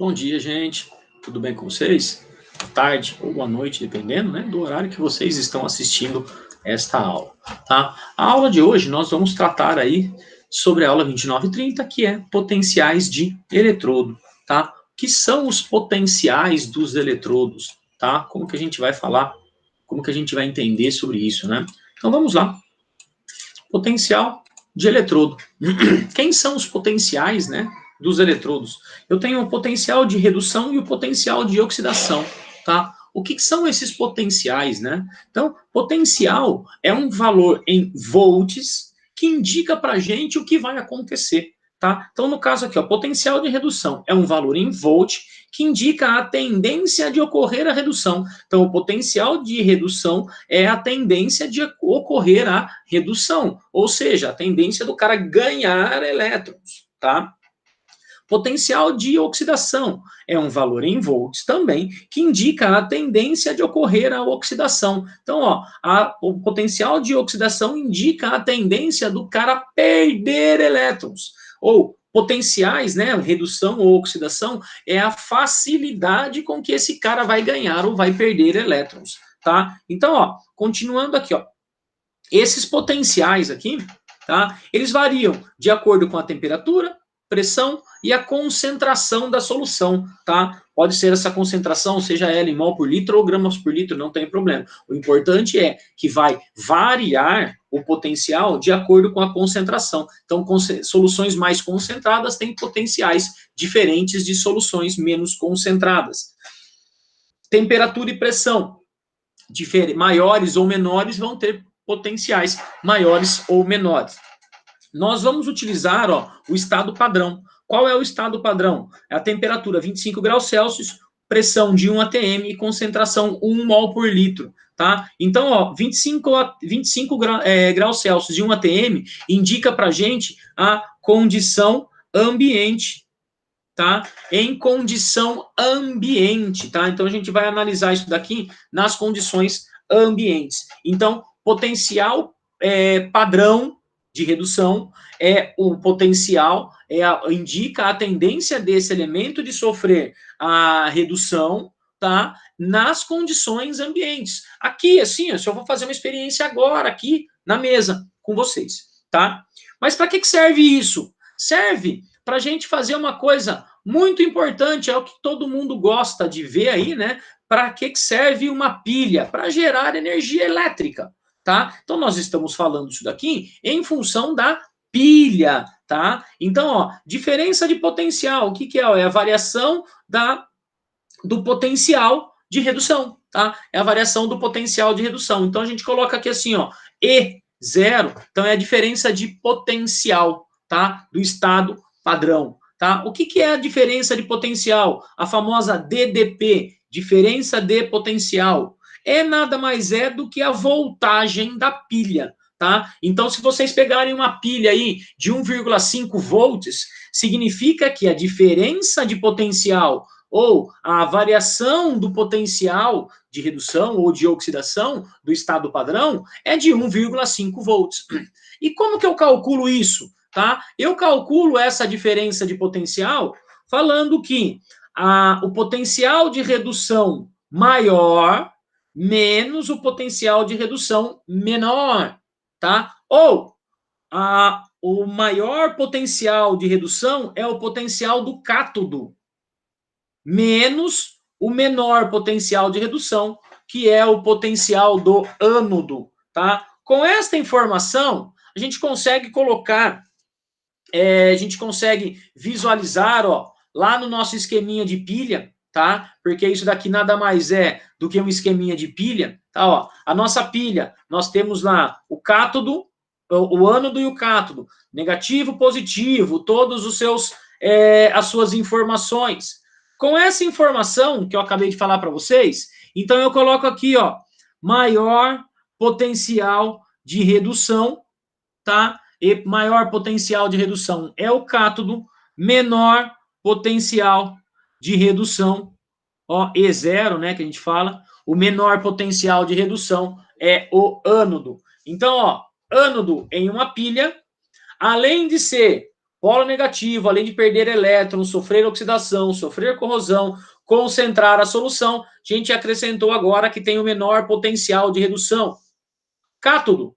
Bom dia, gente. Tudo bem com vocês? Boa tarde ou boa noite, dependendo, né, do horário que vocês estão assistindo esta aula, tá? A aula de hoje nós vamos tratar aí sobre a aula 2930, que é potenciais de eletrodo, tá? O que são os potenciais dos eletrodos, tá? Como que a gente vai falar, como que a gente vai entender sobre isso, né? Então vamos lá. Potencial de eletrodo. Quem são os potenciais, né, dos eletrodos? Eu tenho o potencial de redução e o potencial de oxidação, tá? O que são esses potenciais, né? Então, potencial é um valor em volts que indica para a gente o que vai acontecer, tá? Então, no caso aqui, ó, potencial de redução é um valor em volt que indica a tendência de ocorrer a redução. Então, o potencial de redução é a tendência de ocorrer a redução, ou seja, a tendência do cara ganhar elétrons, tá? Potencial de oxidação é um valor em volts também, que indica a tendência de ocorrer a oxidação. Então, ó, o potencial de oxidação indica a tendência do cara perder elétrons. Ou potenciais, né, redução ou oxidação, é a facilidade com que esse cara vai ganhar ou vai perder elétrons, tá? Então, ó, continuando aqui, ó, esses potenciais aqui, tá? Eles variam de acordo com a temperatura, pressão e a concentração da solução, tá? Pode ser essa concentração, seja ela em mol por litro ou gramas por litro, não tem problema. O importante é que vai variar o potencial de acordo com a concentração. Então, soluções mais concentradas têm potenciais diferentes de soluções menos concentradas. Temperatura e pressão maiores ou menores vão ter potenciais maiores ou menores. Nós vamos utilizar, ó, o estado padrão. Qual é o estado padrão? É a temperatura 25 graus Celsius, pressão de 1 atm e concentração 1 mol por litro, tá? Então, ó, 25 graus Celsius de 1 atm indica pra gente a condição ambiente, tá? Em condição ambiente, tá? Então, a gente vai analisar isso daqui nas condições ambientes. Então, potencial padrão de redução é o potencial, indica a tendência desse elemento de sofrer a redução, tá? Nas condições ambientes. Aqui, assim, eu só vou fazer uma experiência agora, aqui na mesa, com vocês, tá? Mas para que serve isso? Serve para a gente fazer uma coisa muito importante, é o que todo mundo gosta de ver aí, né? Para que serve uma pilha? Para gerar energia elétrica, tá? Então, nós estamos falando isso daqui em função da pilha, tá? Então, ó, diferença de potencial, o que é? É a variação do potencial de redução, tá? É a variação do potencial de redução. Então, a gente coloca aqui assim, ó, E0, então é a diferença de potencial, tá? Do estado padrão, tá? O que é a diferença de potencial? A famosa DDP, diferença de potencial. É nada mais é do que a voltagem da pilha, tá? Então, se vocês pegarem uma pilha aí de 1,5 volts, significa que a diferença de potencial ou a variação do potencial de redução ou de oxidação do estado padrão é de 1,5 volts. E como que eu calculo isso? Tá? Eu calculo essa diferença de potencial falando que o potencial de redução maior menos o potencial de redução menor, tá? Ou o maior potencial de redução é o potencial do cátodo, menos o menor potencial de redução, que é o potencial do ânodo, tá? Com esta informação, a gente consegue colocar, a gente consegue visualizar, ó, lá no nosso esqueminha de pilha, tá? Porque isso daqui nada mais é do que um esqueminha de pilha, tá? Ó, a nossa pilha, nós temos lá o cátodo, o ânodo e o cátodo, negativo, positivo, todos os seus, as suas informações. Com essa informação que eu acabei de falar para vocês, então eu coloco aqui, ó, maior potencial de redução, tá? E maior potencial de redução é o cátodo, menor potencial de redução, ó, E0, né, que a gente fala, o menor potencial de redução é o ânodo. Então, ó, ânodo em uma pilha, além de ser polo negativo, além de perder elétrons, sofrer oxidação, sofrer corrosão, concentrar a solução, a gente acrescentou agora que tem o menor potencial de redução. Cátodo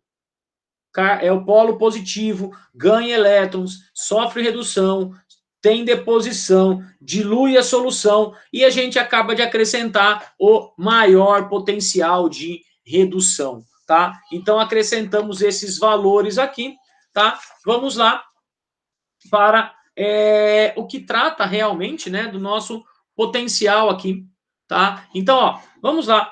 é o polo positivo, ganha elétrons, sofre redução, tem deposição, dilui a solução e a gente acaba de acrescentar o maior potencial de redução, tá? Então acrescentamos esses valores aqui, tá? Vamos lá para o que trata realmente, né, do nosso potencial aqui, tá? Então, ó, vamos lá.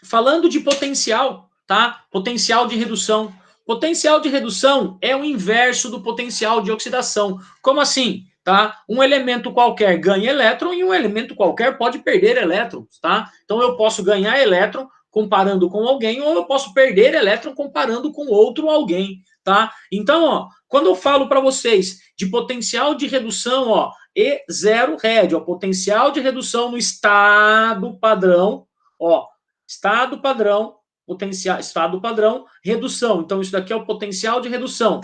Falando de potencial, tá? Potencial de redução. Potencial de redução é o inverso do potencial de oxidação. Como assim? Tá? Um elemento qualquer ganha elétron e um elemento qualquer pode perder elétrons, tá? Então eu posso ganhar elétron comparando com alguém ou eu posso perder elétron comparando com outro alguém, tá? Então, ó, quando eu falo para vocês de potencial de redução, ó, E0 RED, ó, potencial de redução no estado padrão, ó, estado padrão, potencial, estado padrão, redução. Então, isso daqui é o potencial de redução.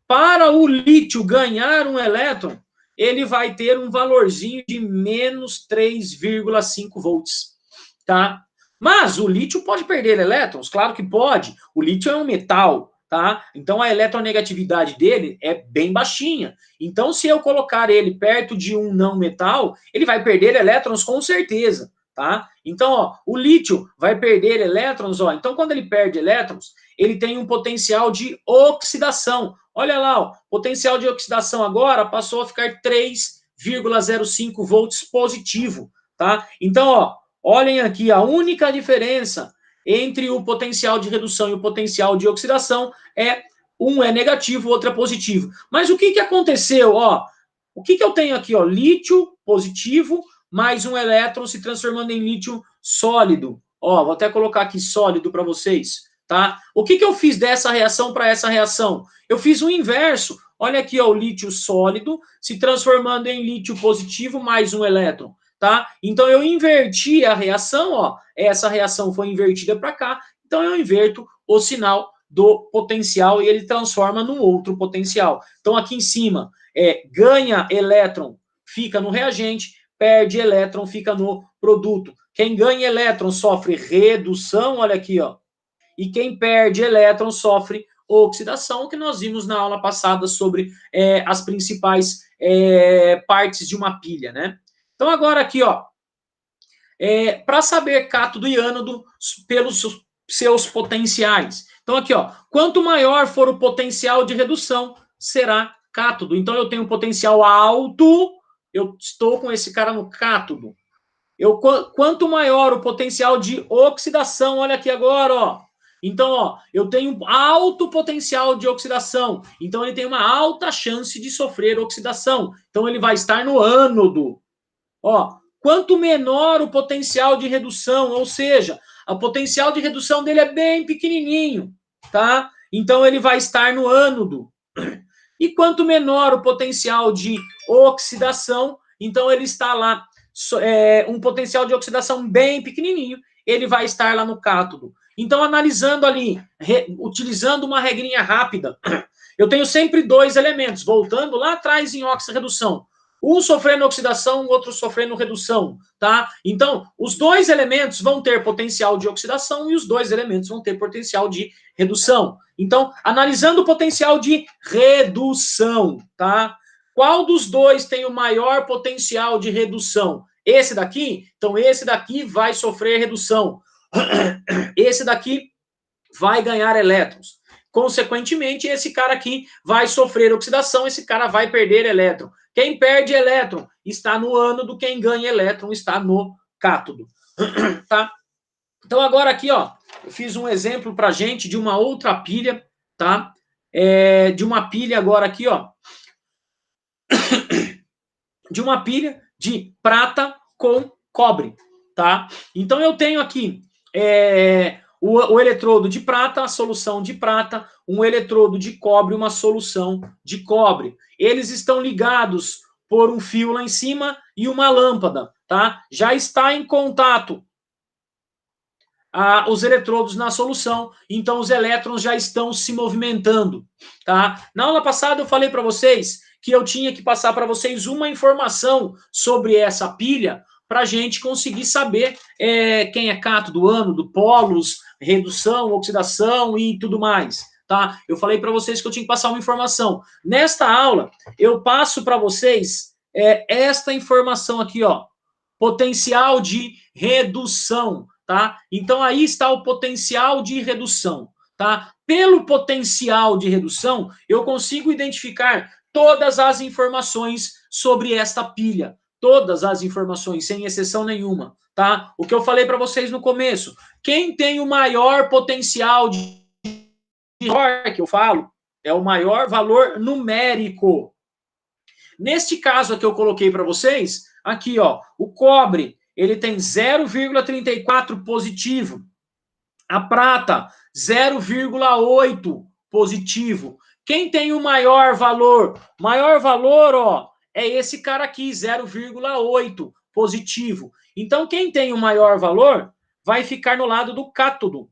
Para o lítio ganhar um elétron, ele vai ter um valorzinho de menos 3,5 volts, tá? Mas o lítio pode perder elétrons? Claro que pode. O lítio é um metal, tá? Então a eletronegatividade dele é bem baixinha. Então, se eu colocar ele perto de um não metal, ele vai perder elétrons com certeza, tá? Então, ó, o lítio vai perder elétrons, ó. Então, quando ele perde elétrons, ele tem um potencial de oxidação. Olha lá, ó, potencial de oxidação agora passou a ficar 3,05 volts positivo, tá? Então, ó, olhem aqui, a única diferença entre o potencial de redução e o potencial de oxidação é um é negativo, o outro é positivo. Mas o que que aconteceu, ó? O que que eu tenho aqui, ó? Lítio positivo mais um elétron se transformando em lítio sólido. Ó, vou até colocar aqui sólido para vocês, tá? O que que eu fiz dessa reação para essa reação? Eu fiz o inverso. Olha aqui, ó, o lítio sólido se transformando em lítio positivo mais um elétron, tá? Então eu inverti a reação, ó. Essa reação foi invertida para cá, então eu inverto o sinal do potencial e ele transforma num outro potencial. Então aqui em cima ganha elétron, fica no reagente, perde elétron, fica no produto. Quem ganha elétron sofre redução, olha aqui, ó. E quem perde elétron sofre oxidação, que nós vimos na aula passada sobre as principais partes de uma pilha, né? Então agora aqui, ó, para saber cátodo e ânodo pelos seus potenciais. Então aqui, ó, quanto maior for o potencial de redução, será cátodo. Então eu tenho um potencial alto, eu estou com esse cara no cátodo. Quanto maior o potencial de oxidação, olha aqui agora, ó. Então, ó, eu tenho alto potencial de oxidação. Então, ele tem uma alta chance de sofrer oxidação. Então, ele vai estar no ânodo. Ó, quanto menor o potencial de redução, ou seja, o potencial de redução dele é bem pequenininho, tá? Então, ele vai estar no ânodo. E quanto menor o potencial de oxidação, então ele está lá, um potencial de oxidação bem pequenininho, ele vai estar lá no cátodo. Então, analisando ali, utilizando uma regrinha rápida, eu tenho sempre dois elementos, voltando lá atrás em oxirredução. Um sofrendo oxidação, o outro sofrendo redução, tá? Então, os dois elementos vão ter potencial de oxidação e os dois elementos vão ter potencial de redução. Então, analisando o potencial de redução, tá? Qual dos dois tem o maior potencial de redução? Esse daqui? Então, esse daqui vai sofrer redução. Esse daqui vai ganhar elétrons. Consequentemente, esse cara aqui vai sofrer oxidação, esse cara vai perder elétron. Quem perde elétron está no ânodo, quem ganha elétron está no cátodo. Tá? Então, agora aqui, ó, eu fiz um exemplo pra gente de uma outra pilha, tá? De uma pilha agora aqui, ó. De uma pilha de prata com cobre, tá? Então, eu tenho aqui o eletrodo de prata, a solução de prata, um eletrodo de cobre, uma solução de cobre. Eles estão ligados por um fio lá em cima e uma lâmpada, tá? Já está em contato os eletrodos na solução, então os elétrons já estão se movimentando, tá? Na aula passada eu falei para vocês que eu tinha que passar para vocês uma informação sobre essa pilha para a gente conseguir saber quem é cátodo, ânodo, polos, redução, oxidação e tudo mais. Tá? Eu falei para vocês que eu tinha que passar uma informação. Nesta aula, eu passo para vocês esta informação aqui, ó, potencial de redução, tá? Então aí está o potencial de redução, tá? Pelo potencial de redução, eu consigo identificar todas as informações sobre esta pilha, todas as informações, sem exceção nenhuma, tá? O que eu falei para vocês no começo, quem tem o maior potencial de que eu falo, é o maior valor numérico. Neste caso aqui eu coloquei para vocês, aqui ó, o cobre, ele tem 0,34 positivo. A prata, 0,8 positivo. Quem tem o maior valor? Maior valor, ó, é esse cara aqui, 0,8 positivo. Então, quem tem o maior valor vai ficar no lado do cátodo.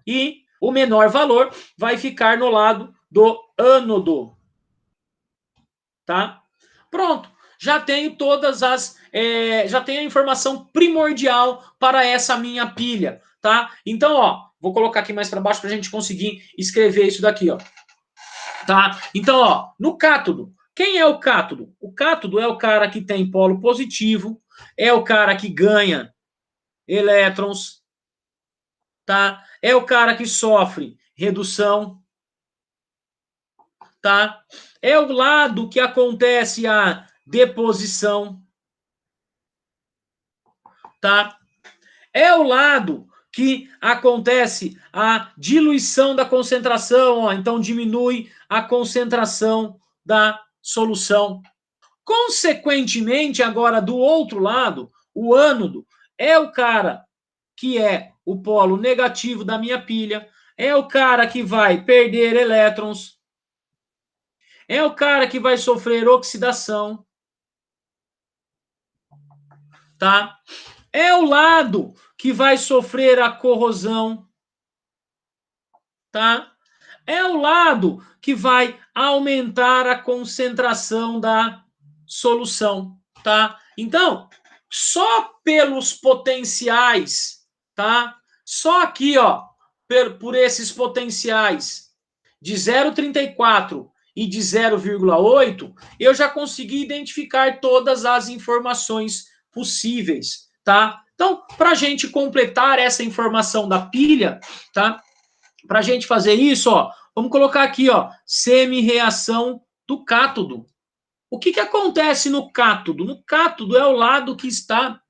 E o menor valor vai ficar no lado do ânodo. Tá? Pronto. Já tenho todas as... já tenho a informação primordial para essa minha pilha, tá? Então, ó, vou colocar aqui mais para baixo para a gente conseguir escrever isso daqui, ó. Tá? Então, ó, no cátodo, quem é o cátodo? O cátodo é o cara que tem polo positivo, é o cara que ganha elétrons, tá? É o cara que sofre redução, tá? É o lado que acontece a deposição, tá? É o lado que acontece a diluição da concentração, ó, então diminui a concentração da solução. Consequentemente, agora do outro lado, o ânodo é o cara que é o polo negativo da minha pilha, é o cara que vai perder elétrons, é o cara que vai sofrer oxidação, tá? É o lado que vai sofrer a corrosão, tá? É o lado que vai aumentar a concentração da solução, tá? Então, só pelos potenciais, tá? Só aqui, ó, por esses potenciais de 0,34 e de 0,8, eu já consegui identificar todas as informações possíveis, tá? Então, para a gente completar essa informação da pilha, tá? Para a gente fazer isso, ó, vamos colocar aqui, ó, semi-reação do cátodo. O que acontece no cátodo? No cátodo é o lado que está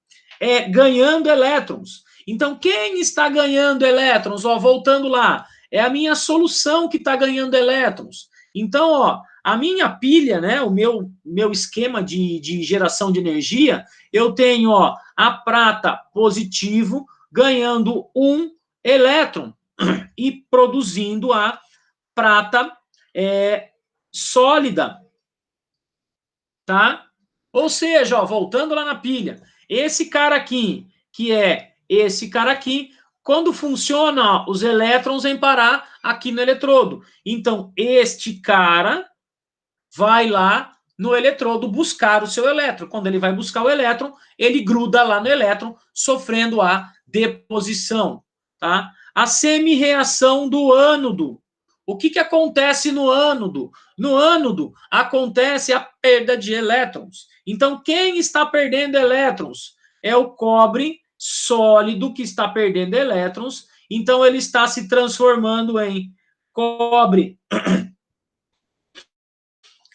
ganhando elétrons. Então, quem está ganhando elétrons? Ó, voltando lá, é a minha solução que está ganhando elétrons. Então, ó, a minha pilha, né, o meu esquema de geração de energia, eu tenho, ó, a prata positivo ganhando um elétron e produzindo a prata sólida, tá? Ou seja, ó, voltando lá na pilha, esse cara aqui, que é esse cara aqui, quando funciona, ó, os elétrons vêm parar aqui no eletrodo. Então, este cara vai lá no eletrodo buscar o seu elétron. Quando ele vai buscar o elétron, ele gruda lá no elétron, sofrendo a deposição, tá? A semi-reação do ânodo. O que acontece no ânodo? No ânodo acontece a perda de elétrons. Então, quem está perdendo elétrons? É o cobre sólido que está perdendo elétrons. Então, ele está se transformando em cobre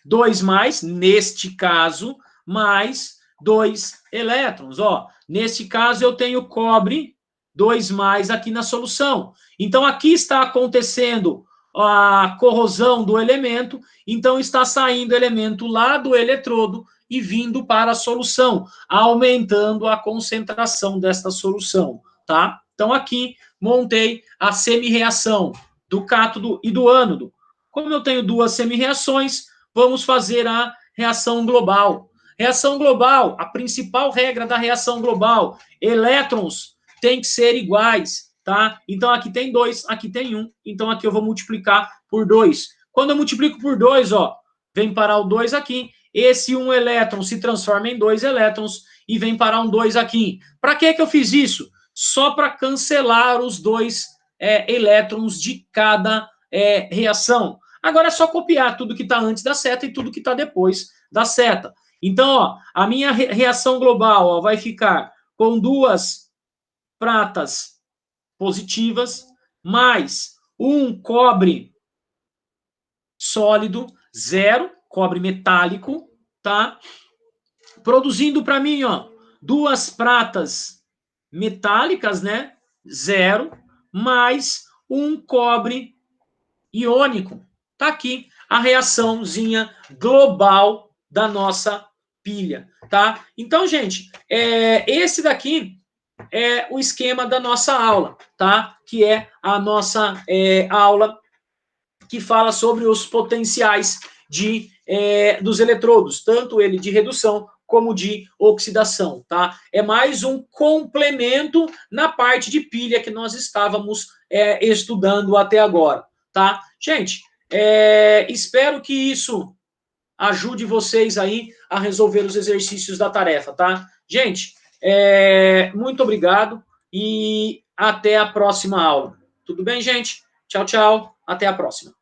2+, neste caso, mais 2 elétrons. Ó, neste caso, eu tenho cobre 2+ aqui na solução. Então, aqui está acontecendo a corrosão do elemento, então está saindo elemento lá do eletrodo e vindo para a solução, aumentando a concentração desta solução, tá? Então, aqui, montei a semi-reação do cátodo e do ânodo. Como eu tenho duas semi-reações, vamos fazer a reação global. Reação global, a principal regra da reação global, elétrons têm que ser iguais, tá? Então, aqui tem 2, aqui tem 1, então aqui eu vou multiplicar por 2. Quando eu multiplico por 2, ó, vem parar o 2 aqui. Esse 1 elétron se transforma em 2 elétrons e vem parar um 2 aqui. Para que eu fiz isso? Só para cancelar os 2 elétrons de cada reação. Agora é só copiar tudo que está antes da seta e tudo que está depois da seta. Então, ó, a minha reação global ó, vai ficar com 2 pratas positivas, mais um cobre sólido, 0, cobre metálico, tá? Produzindo para mim, ó, 2 pratas metálicas, né? 0, mais um cobre iônico. Tá aqui a reaçãozinha global da nossa pilha, tá? Então, gente, esse daqui é o esquema da nossa aula, tá? Que é a nossa aula que fala sobre os potenciais dos eletrodos, tanto ele de redução como de oxidação, tá? É mais um complemento na parte de pilha que nós estávamos estudando até agora, tá? Gente, espero que isso ajude vocês aí a resolver os exercícios da tarefa, tá? Gente, muito obrigado e até a próxima aula. Tudo bem, gente? Tchau, tchau. Até a próxima.